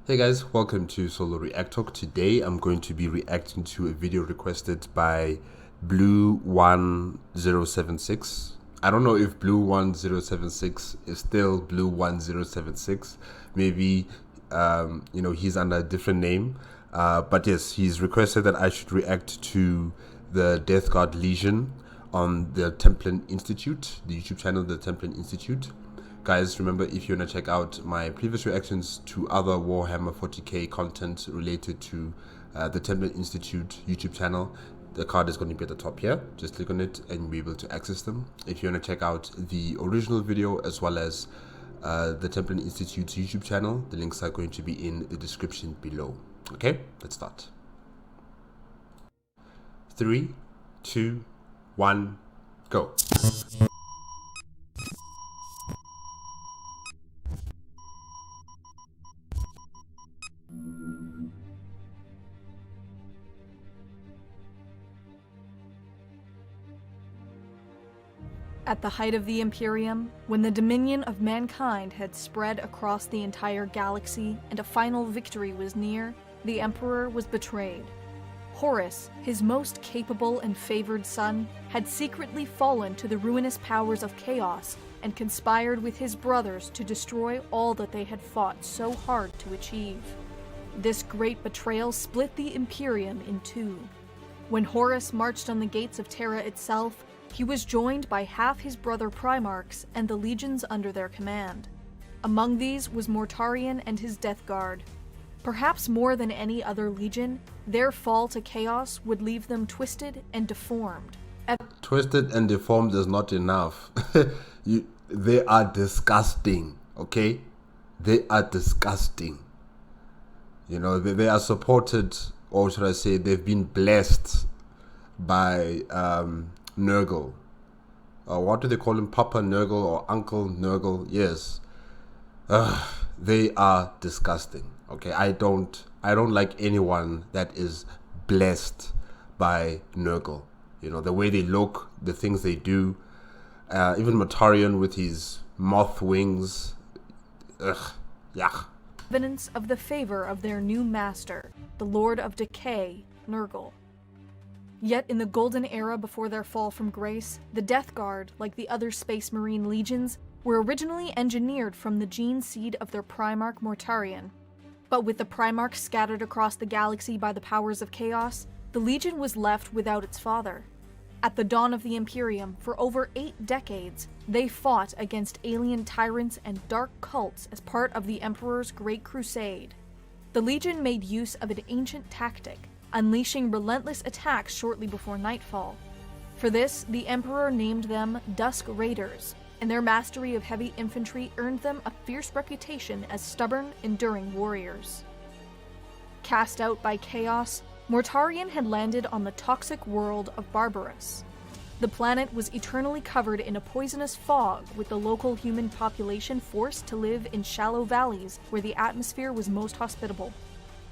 Hey guys, welcome to Solo ReacTalk. Today I'm going to be reacting to a video requested by Blue1076. I don't know if Blue1076 is still Blue1076. Maybe he's under a different name. But yes, he's requested that I should react to the Death Guard Legion on the Templin Institute, the YouTube channel, the Templin Institute. Guys, remember, if you want to check out my previous reactions to other Warhammer 40k content related to the Templin Institute YouTube channel, the card is going to be at the top here. Just click on it and you'll be able to access them. If you want to check out the original video as well as the Templin Institute's YouTube channel, the links are going to be in the description below. Okay, let's start. 3, 2, 1, go. At the height of the Imperium, when the dominion of mankind had spread across the entire galaxy and a final victory was near, the Emperor was betrayed. Horus, his most capable and favored son, had secretly fallen to the ruinous powers of chaos and conspired with his brothers to destroy all that they had fought so hard to achieve. This great betrayal split the Imperium in two. When Horus marched on the gates of Terra itself, he was joined by half his brother Primarchs and the legions under their command. Among these was Mortarion and his Death Guard. Perhaps more than any other legion, their fall to chaos would leave them twisted and deformed. Twisted and deformed is not enough. They are disgusting, okay? They are disgusting. You know, they are supported, or should I say, they've been blessed by Nurgle. What do they call him? Papa Nurgle or Uncle Nurgle? Yes. They are disgusting. Okay, I don't like anyone that is blessed by Nurgle. You know, the way they look, the things they do. Even Mortarion with his moth wings. Ugh, yuck. Evidence of the favor of their new master, the Lord of Decay, Nurgle. Yet in the golden era before their fall from grace, the Death Guard, like the other Space Marine legions, were originally engineered from the gene seed of their Primarch Mortarion. But with the Primarch scattered across the galaxy by the powers of chaos, the legion was left without its father. At the dawn of the Imperium, for over 8 decades, they fought against alien tyrants and dark cults as part of the Emperor's Great Crusade. The legion made use of an ancient tactic, unleashing relentless attacks shortly before nightfall. For this, the Emperor named them Dusk Raiders, and their mastery of heavy infantry earned them a fierce reputation as stubborn, enduring warriors. Cast out by chaos, Mortarion had landed on the toxic world of Barbarous. The planet was eternally covered in a poisonous fog, with the local human population forced to live in shallow valleys where the atmosphere was most hospitable.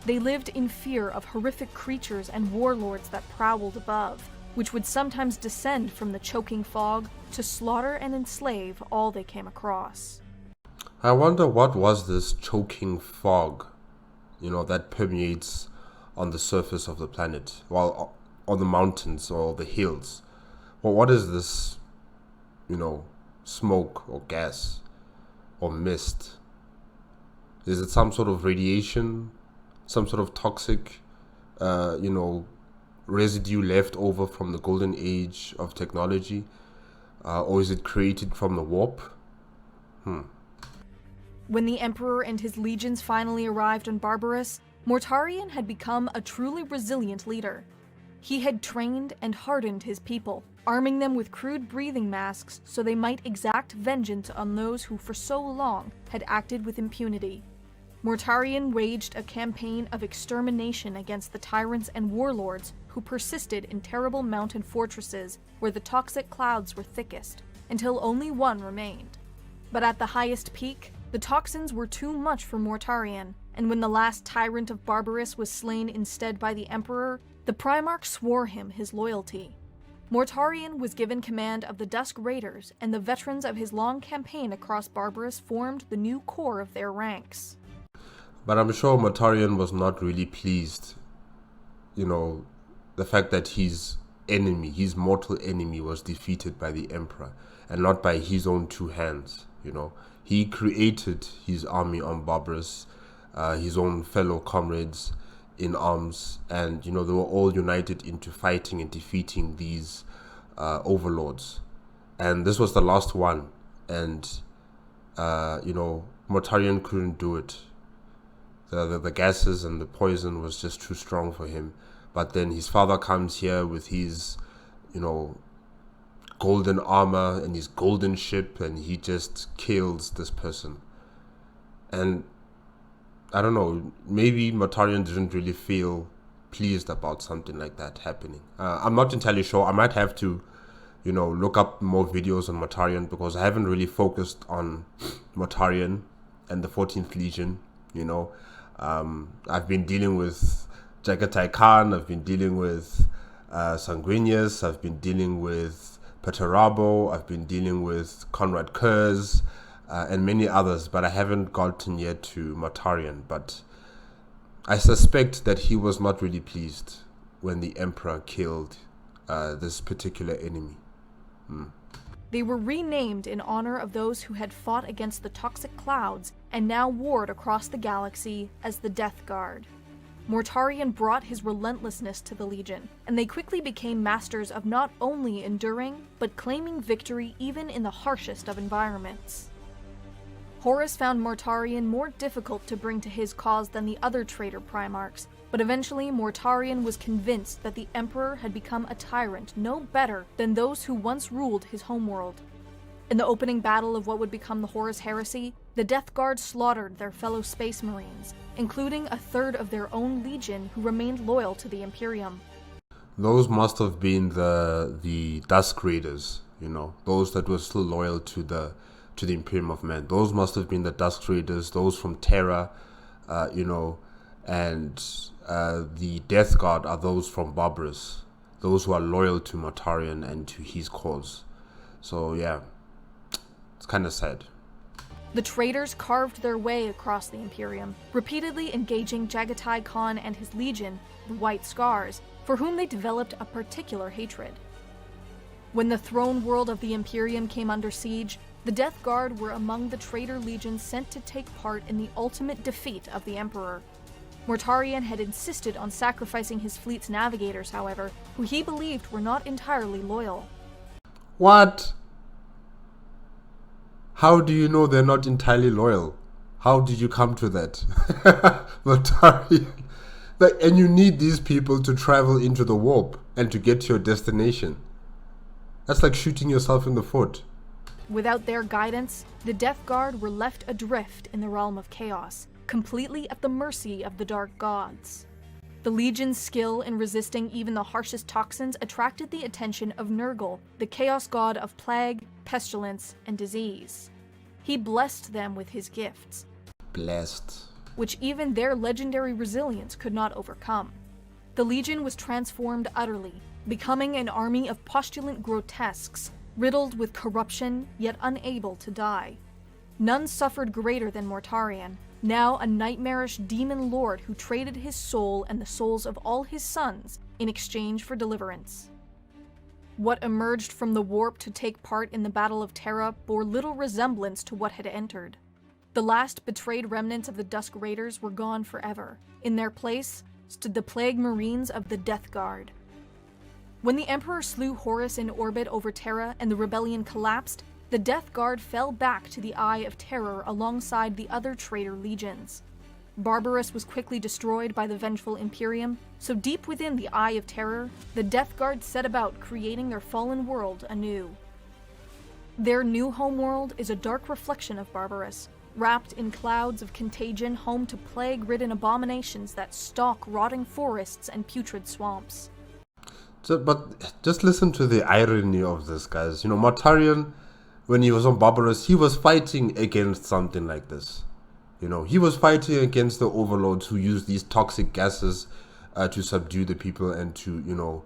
They lived in fear of horrific creatures and warlords that prowled above, which would sometimes descend from the choking fog to slaughter and enslave all they came across. I wonder what was this choking fog, that permeates on the surface of the planet, while on the mountains or the hills. Well, what is this, smoke or gas or mist? Is it some sort of radiation? Some sort of toxic, residue left over from the golden age of technology? Or is it created from the warp? When the Emperor and his legions finally arrived on Barbarous, Mortarion had become a truly resilient leader. He had trained and hardened his people, arming them with crude breathing masks so they might exact vengeance on those who for so long had acted with impunity. Mortarion waged a campaign of extermination against the tyrants and warlords who persisted in terrible mountain fortresses where the toxic clouds were thickest, until only one remained. But at the highest peak, the toxins were too much for Mortarion, and when the last tyrant of Barbarous was slain instead by the Emperor, the Primarch swore him his loyalty. Mortarion was given command of the Dusk Raiders, and the veterans of his long campaign across Barbarous formed the new core of their ranks. But I'm sure Mortarion was not really pleased, the fact that his enemy, his mortal enemy, was defeated by the Emperor and not by his own two hands. He created his army on Barbarous, his own fellow comrades in arms, and they were all united into fighting and defeating these overlords. And this was the last one, and Mortarion couldn't do it. The gases and the poison was just too strong for him. But then his father comes here with his, golden armor and his golden ship, and he just kills this person. And I don't know, maybe Mortarion didn't really feel pleased about something like that happening. I'm not entirely sure. I might have to, look up more videos on Mortarion, because I haven't really focused on Mortarion and the 14th Legion. I've been dealing with Jagatai Khan, I've been dealing with Sanguinius, I've been dealing with Perturabo, I've been dealing with Conrad Kurz, and many others, but I haven't gotten yet to Mortarion. But I suspect that he was not really pleased when the Emperor killed this particular enemy. They were renamed in honor of those who had fought against the toxic clouds and now warred across the galaxy as the Death Guard. Mortarion brought his relentlessness to the Legion, and they quickly became masters of not only enduring, but claiming victory even in the harshest of environments. Horus found Mortarion more difficult to bring to his cause than the other traitor Primarchs, but eventually Mortarion was convinced that the Emperor had become a tyrant no better than those who once ruled his homeworld. In the opening battle of what would become the Horus Heresy, the Death Guard slaughtered their fellow Space Marines, including a third of their own legion who remained loyal to the Imperium. Those must have been the Dusk Raiders, those that were still loyal to the Imperium of Men. Those must have been the Dusk Raiders, those from Terra, and the Death Guard are those from Barbarous, those who are loyal to Mortarion and to his cause. So yeah, it's kind of sad. The traitors carved their way across the Imperium, repeatedly engaging Jagatai Khan and his legion, the White Scars, for whom they developed a particular hatred. When the throne world of the Imperium came under siege, the Death Guard were among the traitor legions sent to take part in the ultimate defeat of the Emperor. Mortarion had insisted on sacrificing his fleet's navigators, however, who he believed were not entirely loyal. What? How do you know they're not entirely loyal? How did you come to that? Mortarion. And you need these people to travel into the warp and to get to your destination. That's like shooting yourself in the foot. Without their guidance, the Death Guard were left adrift in the realm of chaos, completely at the mercy of the Dark Gods. The Legion's skill in resisting even the harshest toxins attracted the attention of Nurgle, the Chaos God of plague, pestilence, and disease. He blessed them with his gifts, which even their legendary resilience could not overcome. The Legion was transformed utterly, becoming an army of postulant grotesques, riddled with corruption, yet unable to die. None suffered greater than Mortarion, now a nightmarish demon lord who traded his soul and the souls of all his sons in exchange for deliverance. What emerged from the warp to take part in the Battle of Terra bore little resemblance to what had entered. The last betrayed remnants of the Dusk Raiders were gone forever. In their place stood the Plague Marines of the Death Guard. When the Emperor slew Horus in orbit over Terra and the rebellion collapsed, the Death Guard fell back to the Eye of Terror alongside the other traitor legions. Barbarous was quickly destroyed by the vengeful Imperium, so deep within the Eye of Terror, the Death Guard set about creating their fallen world anew. Their new homeworld is a dark reflection of Barbarous, wrapped in clouds of contagion, home to plague-ridden abominations that stalk rotting forests and putrid swamps. But just listen to the irony of this, guys. Mortarion, when he was on Barbarous, he was fighting against something like this. He was fighting against the overlords who use these toxic gases to subdue the people and to,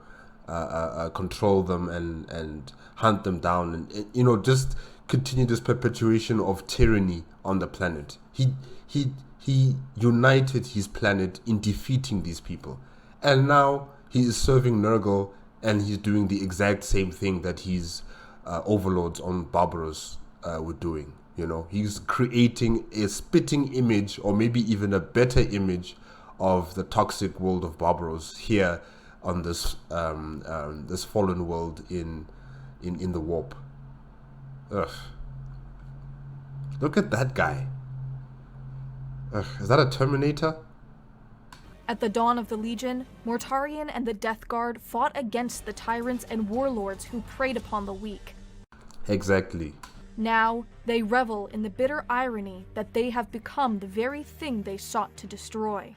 control them and hunt them down and just continue this perpetuation of tyranny on the planet. He he united his planet in defeating these people. And now he is serving Nurgle, and he's doing the exact same thing that his overlords on Barbaros were doing. He's creating a spitting image, or maybe even a better image, of the toxic world of Barbaros here on this this fallen world in the warp. Ugh. Look at that guy. Ugh. Is that a Terminator? At the dawn of the Legion, Mortarion and the Death Guard fought against the tyrants and warlords who preyed upon the weak. Exactly. Now, they revel in the bitter irony that they have become the very thing they sought to destroy.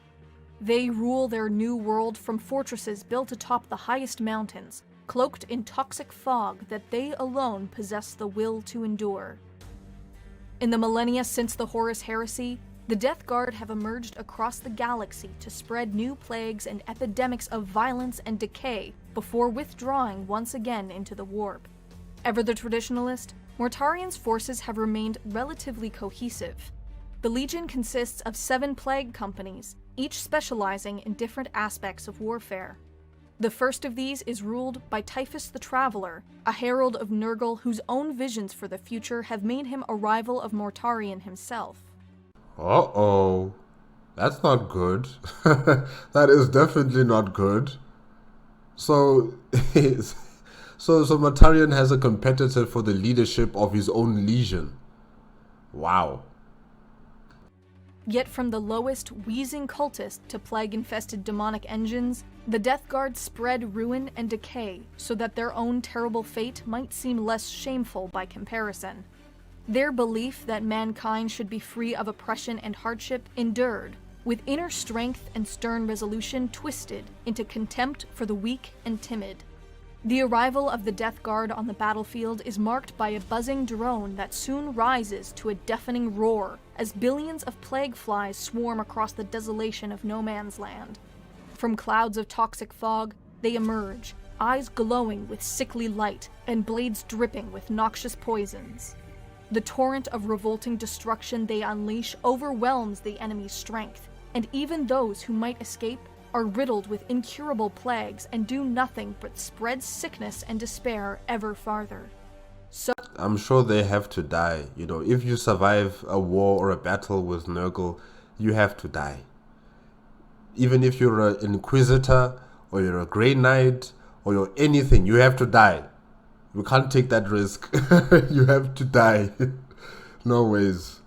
They rule their new world from fortresses built atop the highest mountains, cloaked in toxic fog that they alone possess the will to endure. In the millennia since the Horus Heresy, the Death Guard have emerged across the galaxy to spread new plagues and epidemics of violence and decay before withdrawing once again into the warp. Ever the traditionalist, Mortarion's forces have remained relatively cohesive. The Legion consists of 7 plague companies, each specializing in different aspects of warfare. The first of these is ruled by Typhus the Traveler, a herald of Nurgle whose own visions for the future have made him a rival of Mortarion himself. Uh-oh. That's not good. That is definitely not good. So Mortarion has a competitor for the leadership of his own legion. Wow. Yet from the lowest, wheezing cultist to plague-infested demonic engines, the Death Guard spread ruin and decay so that their own terrible fate might seem less shameful by comparison. Their belief that mankind should be free of oppression and hardship endured, with inner strength and stern resolution twisted into contempt for the weak and timid. The arrival of the Death Guard on the battlefield is marked by a buzzing drone that soon rises to a deafening roar as billions of plague flies swarm across the desolation of no man's land. From clouds of toxic fog, they emerge, eyes glowing with sickly light and blades dripping with noxious poisons. The torrent of revolting destruction they unleash overwhelms the enemy's strength, and even those who might escape are riddled with incurable plagues and do nothing but spread sickness and despair ever farther. So I'm sure they have to die. If you survive a war or a battle with Nurgle, you have to die. Even if you're an Inquisitor, or you're a Grey Knight, or you're anything, you have to die. You can't take that risk. You have to die. No ways.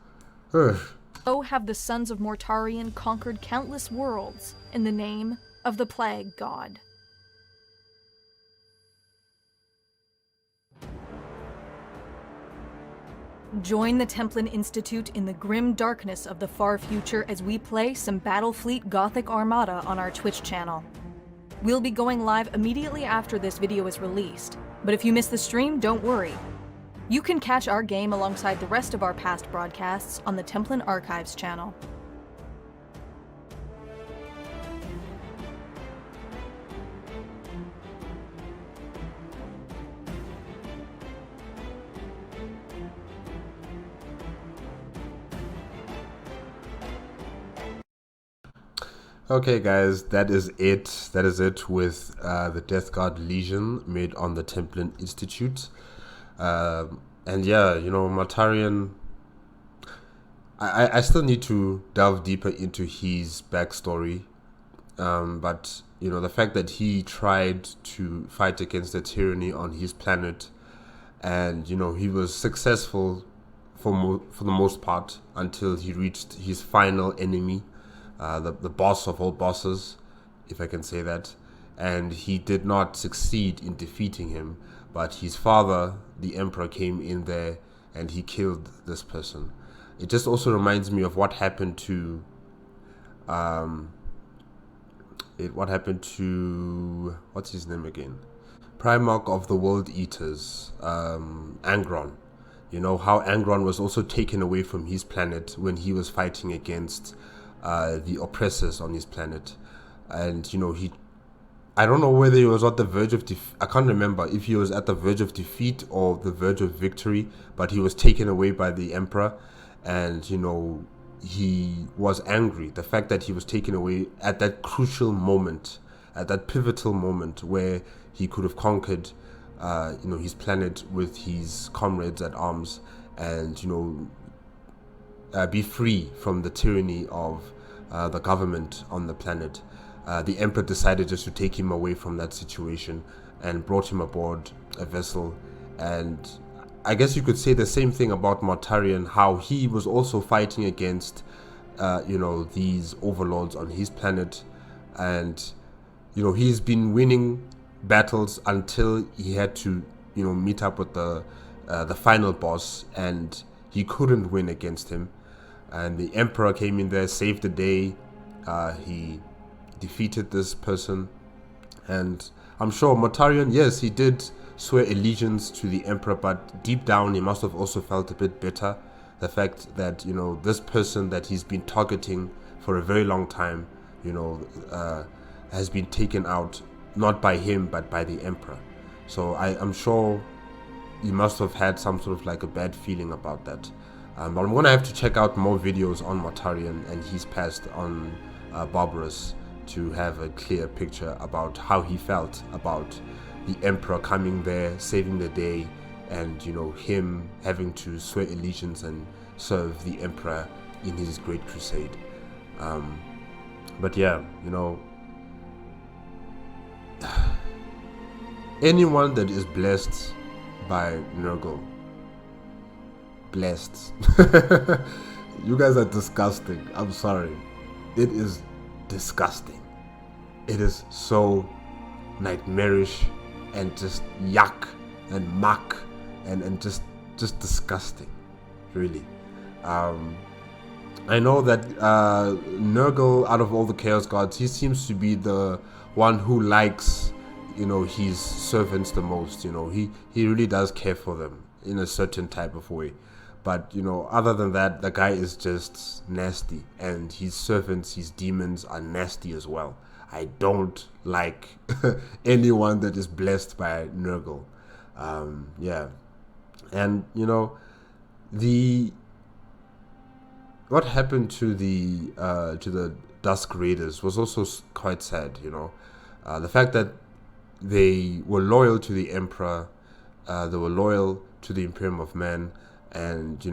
Ugh. So have the sons of Mortarion conquered countless worlds in the name of the Plague God. Join the Templin Institute in the grim darkness of the far future as we play some Battlefleet Gothic Armada on our Twitch channel. We'll be going live immediately after this video is released, but if you miss the stream, don't worry. You can catch our game alongside the rest of our past broadcasts on the Templin Archives channel. Okay, guys, that is it. That is it with the Death Guard Legion made on the Templin Institute. And yeah, Mortarion, I still need to delve deeper into his backstory. But, the fact that he tried to fight against the tyranny on his planet, and, he was successful for the most part until he reached his final enemy, the boss of all bosses, if I can say that. And he did not succeed in defeating him, but his father, the Emperor, came in there and he killed this person. It just also reminds me of what happened to what's his name again? Primarch of the World Eaters, Angron. How Angron was also taken away from his planet when he was fighting against the oppressors on his planet. And I don't know whether he was at the verge of I can't remember if he was at the verge of defeat or the verge of victory, but he was taken away by the Emperor. And he was angry. The fact that he was taken away at that crucial moment, at that pivotal moment where he could have conquered, his planet with his comrades at arms, and be free from the tyranny of the government on the planet. The Emperor decided just to take him away from that situation and brought him aboard a vessel. And I guess you could say the same thing about Mortarion, how he was also fighting against, these overlords on his planet. And, he's been winning battles until he had to, meet up with the final boss, and he couldn't win against him. And the Emperor came in there, saved the day. He defeated this person. And I'm sure Mortarion, yes, he did swear allegiance to the Emperor, but deep down he must have also felt a bit bitter. The fact that, this person that he's been targeting for a very long time, has been taken out, not by him, but by the Emperor. So I'm sure he must have had some sort of like a bad feeling about that. But I'm going to have to check out more videos on Mortarion and his past on Barbarous to have a clear picture about how he felt about the Emperor coming there, saving the day, and him having to swear allegiance and serve the Emperor in his great crusade. But yeah, anyone that is blessed by Nurgle, blessed. You guys are disgusting. I'm sorry. It is disgusting. It is so nightmarish and just yuck and muck and just disgusting, really. I know that Nurgle, out of all the Chaos Gods, he seems to be the one who likes, his servants the most. He really does care for them in a certain type of way. But, other than that, the guy is just nasty. And his servants, his demons, are nasty as well. I don't like anyone that is blessed by Nurgle. Yeah. And, what happened to the Dusk Raiders was also quite sad, the fact that they were loyal to the Emperor, they were loyal to the Imperium of Man, and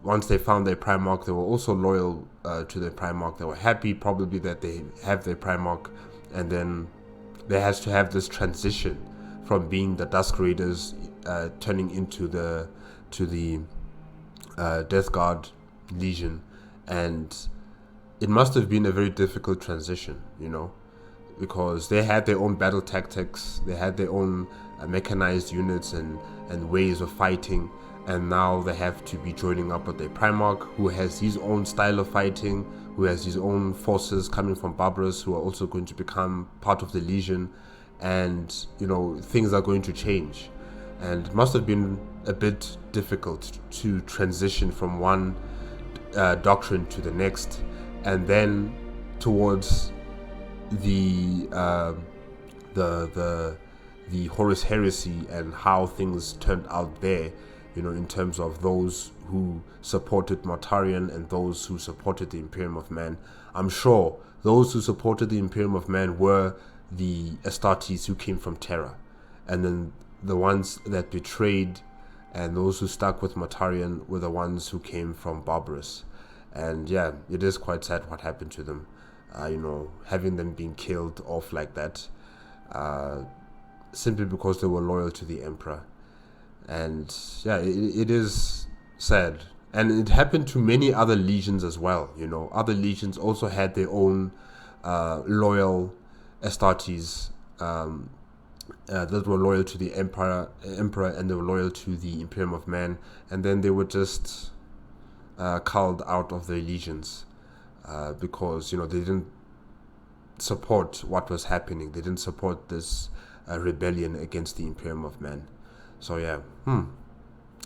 once they found their Primarch, they were also loyal to their Primarch. They were happy probably that they have their Primarch, and then there has to have this transition from being the Dusk Raiders turning into the Death Guard Legion. And it must have been a very difficult transition, because they had their own battle tactics, they had their own mechanized units and ways of fighting, and now they have to be joining up with their Primarch, who has his own style of fighting, who has his own forces coming from Barbarous, who are also going to become part of the Legion, and things are going to change. And it must have been a bit difficult to transition from one doctrine to the next, and then towards the Horus Heresy and how things turned out there, in terms of those who supported Mortarion and those who supported the Imperium of Man. I'm sure those who supported the Imperium of Man were the Astartes who came from Terra, and then the ones that betrayed and those who stuck with Mortarion were the ones who came from Barbarous. And yeah, it is quite sad what happened to them, having them being killed off like that, simply because they were loyal to the Emperor. And yeah, it is sad. And it happened to many other legions as well. Other legions also had their own loyal Astartes that were loyal to the Emperor, and they were loyal to the Imperium of Man, and then they were just culled out of their legions because they didn't support what was happening. They didn't support this rebellion against the Imperium of Man. So yeah,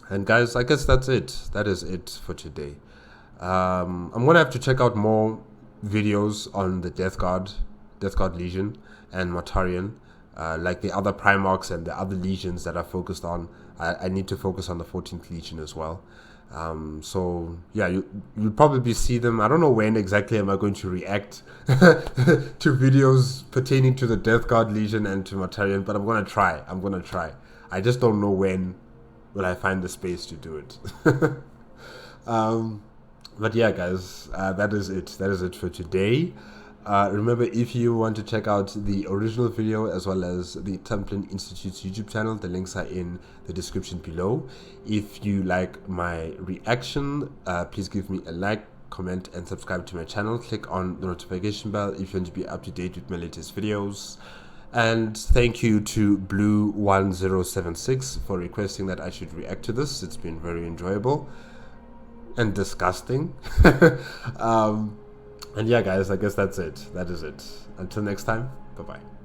and guys, I guess that's it. That is it for today. I'm gonna have to check out more videos on the Death Guard Legion and Mortarion, like the other Primarchs and the other legions that are focused on. I need to focus on the 14th Legion as well. So yeah, you'll probably see them. I don't know when exactly am I going to react to videos pertaining to the Death Guard Legion and to Mortarion, but I'm gonna try. I just don't know when will I find the space to do it. But yeah, guys, that is it. That is it for today. Remember, if you want to check out the original video as well as the Templin Institute's YouTube channel, the links are in the description below. If you like my reaction, please give me a like, comment, and subscribe to my channel. Click on the notification bell if you want to be up to date with my latest videos. And thank you to Blue1076 for requesting that I should react to this. It's been very enjoyable and disgusting. And yeah, guys, I guess that's it. That is it. Until next time, bye bye.